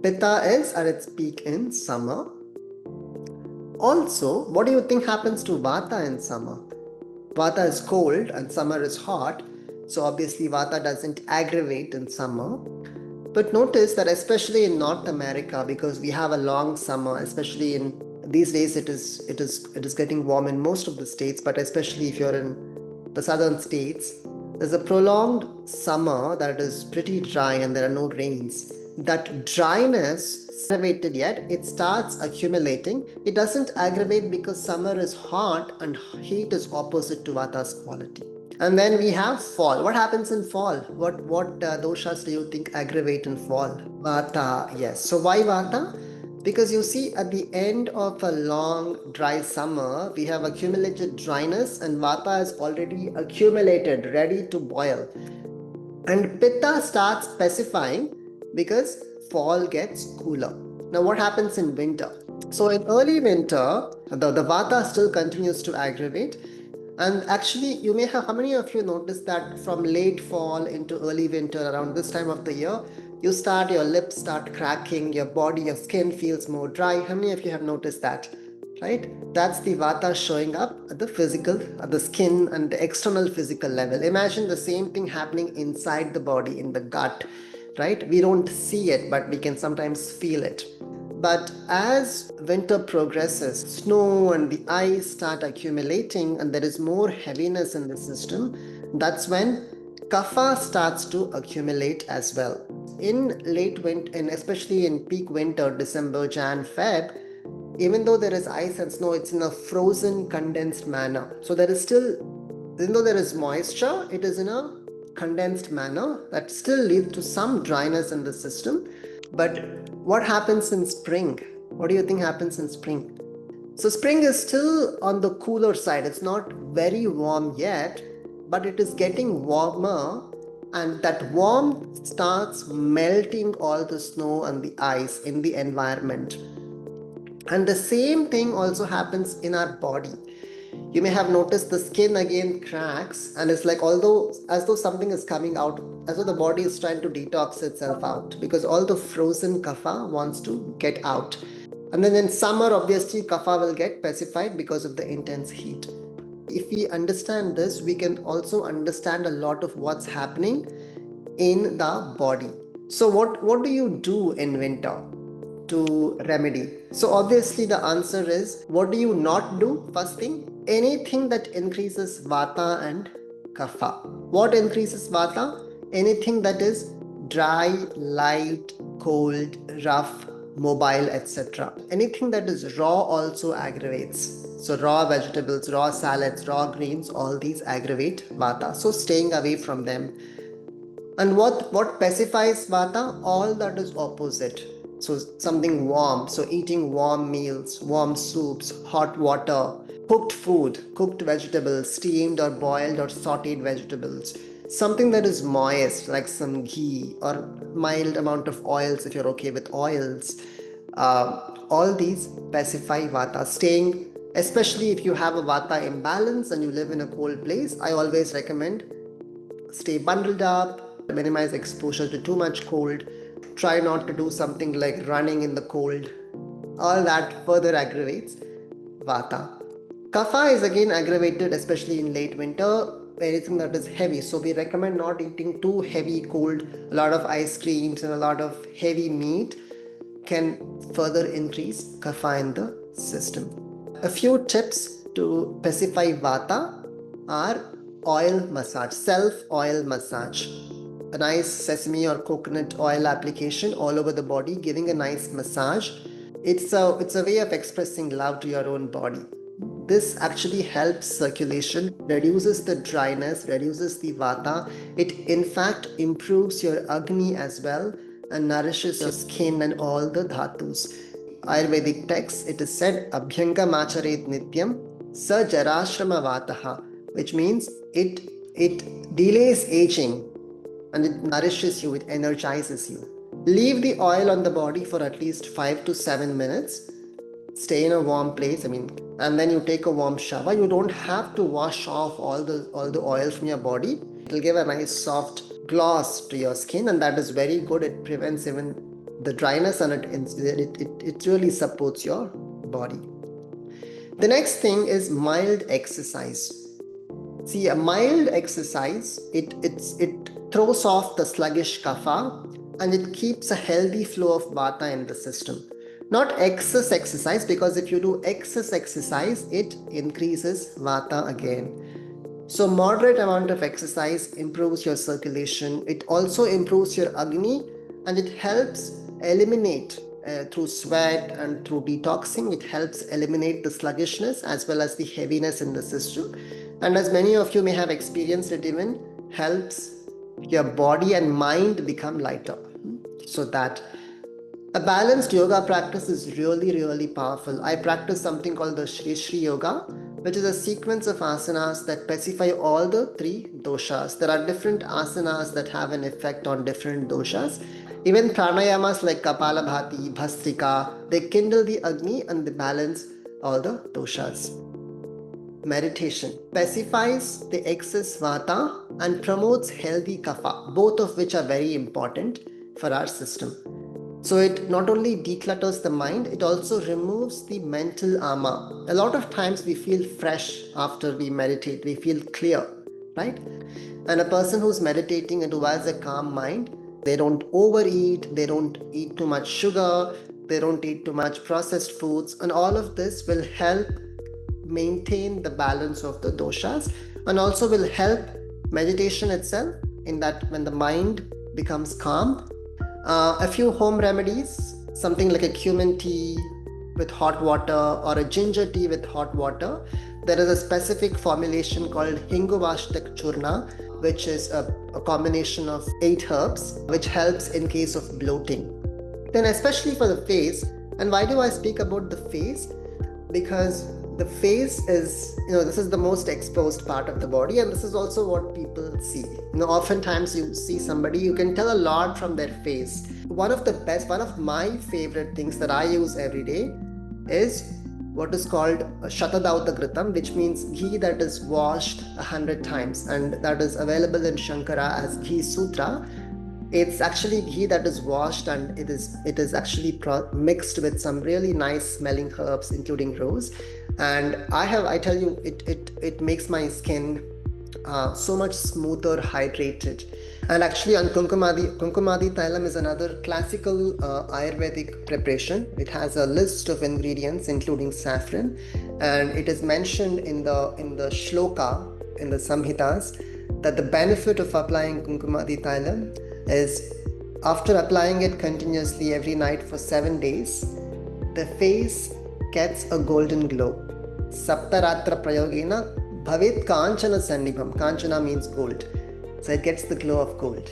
Pitta is at its peak in summer. Also, what do you think happens to Vata in summer? Vata is cold and summer is hot, so obviously Vata doesn't aggravate in summer. But notice that especially in North America, because we have a long summer, especially in these days it is getting warm in most of the states, but especially if you're in the southern states, there's a prolonged summer that is pretty dry and there are no rains. That dryness aggravated yet, it starts accumulating. It doesn't aggravate because summer is hot and heat is opposite to Vata's quality. And then we have fall. What happens in fall? What doshas do you think aggravate in fall? Vata, yes. So why Vata? Because you see, at the end of a long dry summer, we have accumulated dryness and Vata is already accumulated, ready to boil. And Pitta starts pacifying because fall gets cooler. Now, what happens in winter? So, in early winter, the Vata still continues to aggravate. And actually, you may have, how many of you noticed that from late fall into early winter, around this time of the year, your lips start cracking, your body, your skin feels more dry? How many of you have noticed that? Right? That's the Vata showing up at the physical, at the skin and the external physical level. Imagine the same thing happening inside the body, in the gut, right? We don't see it, but we can sometimes feel it. But as winter progresses, snow and the ice start accumulating and there is more heaviness in the system, that's when kapha starts to accumulate as well. In late winter, and especially in peak winter, December, Jan, Feb, even though there is ice and snow, it's in a frozen, condensed manner. So there is still, even though there is moisture, it is in a condensed manner that still leads to some dryness in the system. But what happens in spring? What do you think happens in spring? So spring is still on the cooler side. It's not very warm yet, but it is getting warmer, and that warmth starts melting all the snow and the ice in the environment. And the same thing also happens in our body. You may have noticed the skin again cracks, and it's like, although as though something is coming out, as though the body is trying to detox itself out, because all the frozen kapha wants to get out. And then in summer, obviously, kapha will get pacified because of the intense heat. If we understand this, we can also understand a lot of what's happening in the body. So what do you do in winter to remedy? So obviously the answer is, what do you not do? First thing, anything that increases Vata and Kapha. What increases Vata? Anything that is dry, light, cold, rough, mobile, etc. Anything that is raw also aggravates. So raw vegetables, raw salads, raw greens, all these aggravate Vata. So staying away from them. And what pacifies Vata? All that is opposite. So something warm, so eating warm meals, warm soups, hot water, cooked food, cooked vegetables, steamed or boiled or sauteed vegetables. Something that is moist, like some ghee or mild amount of oils if you're okay with oils. All these pacify Vata. Staying, especially if you have a Vata imbalance and you live in a cold place, I always recommend stay bundled up, minimize exposure to too much cold. Try not to do something like running in the cold. All that further aggravates Vata. Kapha is again aggravated, especially in late winter, anything that is heavy. So we recommend not eating too heavy cold. A lot of ice creams and a lot of heavy meat can further increase kapha in the system. A few tips to pacify Vata are oil massage, self oil massage. A nice sesame or coconut oil application all over the body, giving a nice massage. It's a way of expressing love to your own body. This actually helps circulation, reduces the dryness, reduces the Vata. It in fact improves your Agni as well and nourishes your skin and all the dhatus. Ayurvedic text, it is said, Abhyanga macharet nityam sa jarashrama vataha, which means it delays aging and it nourishes you, it energizes you. Leave the oil on the body for at least 5 to 7 minutes. Stay in a warm place, and then you take a warm shower. You don't have to wash off all the oil from your body. It will give a nice soft gloss to your skin, and that is very good. It prevents even the dryness, and it really supports your body. The next thing is mild exercise. See, a mild exercise, it throws off the sluggish kapha and it keeps a healthy flow of vata in the system. Not excess exercise, because if you do excess exercise, it increases vata again. So moderate amount of exercise improves your circulation. It also improves your agni, and it helps eliminate through sweat and through detoxing. It helps eliminate the sluggishness as well as the heaviness in the system. And as many of you may have experienced, it even helps your body and mind become lighter. So that a balanced yoga practice is really, really powerful. I practice something called the Shri Shri Yoga, which is a sequence of asanas that pacify all the 3 doshas. There are different asanas that have an effect on different doshas. Even pranayamas like Kapalabhati, Bhastrika, they kindle the Agni and they balance all the doshas. Meditation pacifies the excess vata and promotes healthy kapha, both of which are very important for our system. So it not only declutters the mind, it also removes the mental ama. A lot of times we feel fresh after we meditate, we feel clear, right? And a person who's meditating and who has a calm mind, they don't overeat, they don't eat too much sugar, they don't eat too much processed foods, and all of this will help maintain the balance of the doshas, and also will help meditation itself, in that when the mind becomes calm. A few home remedies, something like a cumin tea with hot water or a ginger tea with hot water. There is a specific formulation called Hinguvashtak Churna, which is a combination of 8 herbs, which helps in case of bloating. Then especially for the face, and why do I speak about the face? Because the face is, this is the most exposed part of the body, and this is also what people see. Oftentimes you see somebody, you can tell a lot from their face. One of my favorite things that I use every day is what is called Shatadauta Gritam, which means ghee that is washed 100 times, and that is available in Shankara as Ghee Sutra. It's actually ghee that is washed, and it is actually mixed with some really nice smelling herbs, including rose. And I tell you, it makes my skin so much smoother, hydrated. And actually, on Kumkumadi Tailam is another classical Ayurvedic preparation. It has a list of ingredients, including saffron, and it is mentioned in the shloka, in the Samhitas, that the benefit of applying Kumkumadi Tailam is, after applying it continuously every night for 7 days, the face gets a golden glow. Saptaratra prayogena bhavit kanchana sannibham. Kanchana means gold. So it gets the glow of gold.